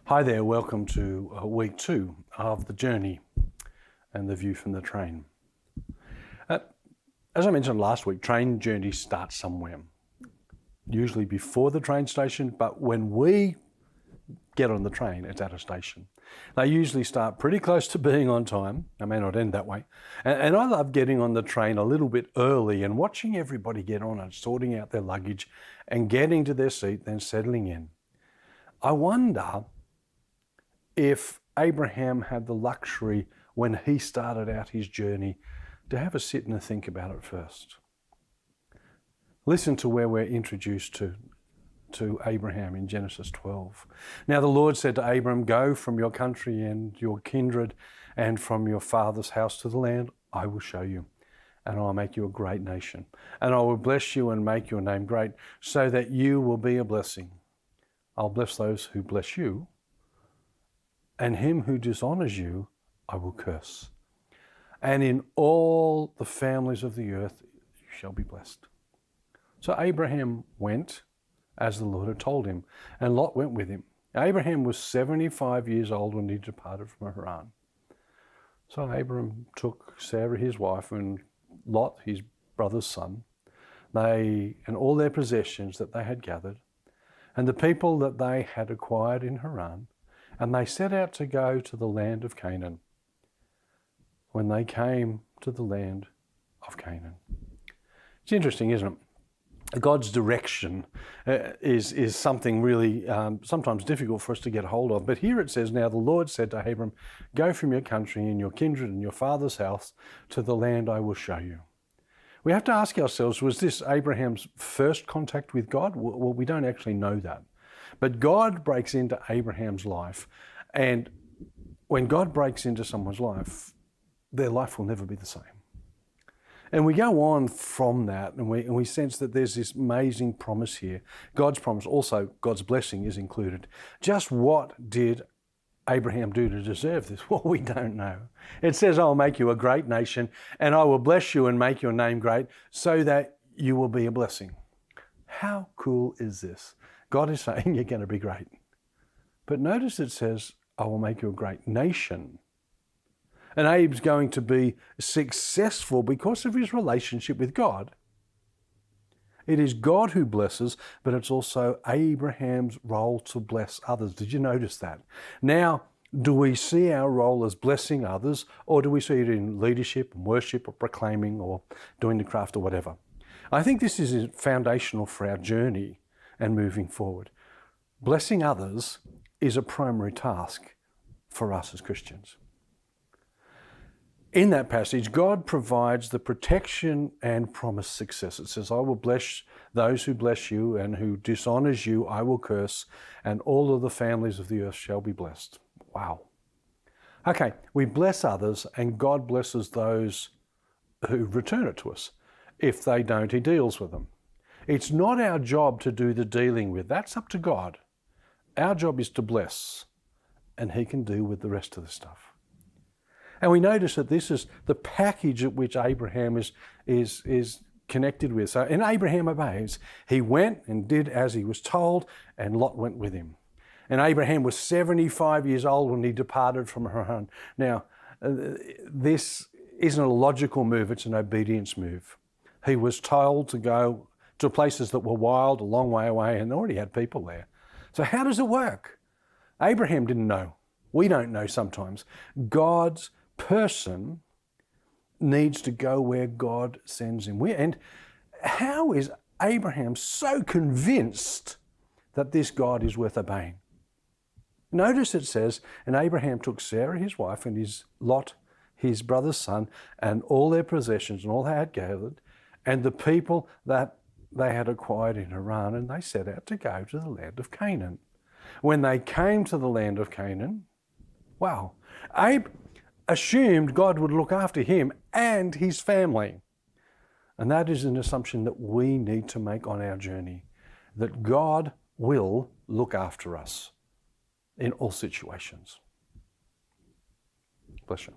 Hi there, welcome to week 2 of the journey and the view from the train. As I mentioned last week, train journeys start somewhere, usually before the train station, but when we get on the train, it's at a station. They usually start pretty close to being on time. They may not end that way. And I love getting on the train a little bit early and watching everybody get on and sorting out their luggage and getting to their seat, then settling in. I wonder if Abraham had the luxury when he started out his journey to have a sit and think about it first. Listen to where we're introduced to Abraham in Genesis 12. Now the Lord said to Abram, "Go from your country and your kindred and from your father's house to the land I will show you, and I'll make you a great nation. And I will bless you and make your name great, so that you will be a blessing. I'll bless those who bless you, and him who dishonors you I will curse. And in all the families of the earth you shall be blessed." So Abraham went as the Lord had told him, and Lot went with him. Abraham was 75 years old when he departed from Haran. So Abraham took Sarah his wife and Lot his brother's son, they and all their possessions that they had gathered, and the people that they had acquired in Haran, and they set out to go to the land of Canaan. When they came to the land of Canaan. It's interesting, isn't it? God's direction is something really sometimes difficult for us to get hold of. But here it says, "Now the Lord said to Abram, go from your country and your kindred and your father's house to the land I will show you." We have to ask ourselves, was this Abraham's first contact with God? Well, we don't actually know that. But God breaks into Abraham's life, and when God breaks into someone's life, their life will never be the same. And we go on from that, and we sense that there's this amazing promise here. God's promise, also God's blessing is included. Just what did Abraham do to deserve this? Well, we don't know. It says, "I'll make you a great nation, and I will bless you and make your name great, so that you will be a blessing." How cool is this? God is saying you're going to be great. But notice it says, "I will make you a great nation." And Abe's going to be successful because of his relationship with God. It is God who blesses, but it's also Abraham's role to bless others. Did you notice that? Now, do we see our role as blessing others, or do we see it in leadership and worship or proclaiming or doing the craft or whatever? I think this is foundational for our journey and moving forward. Blessing others is a primary task for us as Christians. In that passage, God provides the protection and promised success. It says, "I will bless those who bless you, and who dishonors you I will curse, and all of the families of the earth shall be blessed." Wow. Okay, we bless others, and God blesses those who return it to us. If they don't, he deals with them. It's not our job to do the dealing with. That's up to God. Our job is to bless, and he can deal with the rest of the stuff. And we notice that this is the package at which Abraham is connected with. So, and Abraham obeys. He went and did as he was told, and Lot went with him. And Abraham was 75 years old when he departed from Haran. Now, this isn't a logical move, it's an obedience move. He was told to go to places that were wild, a long way away, and already had people there. So how does it work? Abraham didn't know. We don't know sometimes. God's person needs to go where God sends him. And how is Abraham so convinced that this God is worth obeying? Notice it says, "And Abraham took Sarah his wife and his Lot his brother's son, and all their possessions and all they had gathered, and the people that they had acquired in Haran, and they set out to go to the land of Canaan." When they came to the land of Canaan, wow, Abe assumed God would look after him and his family. And that is an assumption that we need to make on our journey, that God will look after us in all situations. Bless you.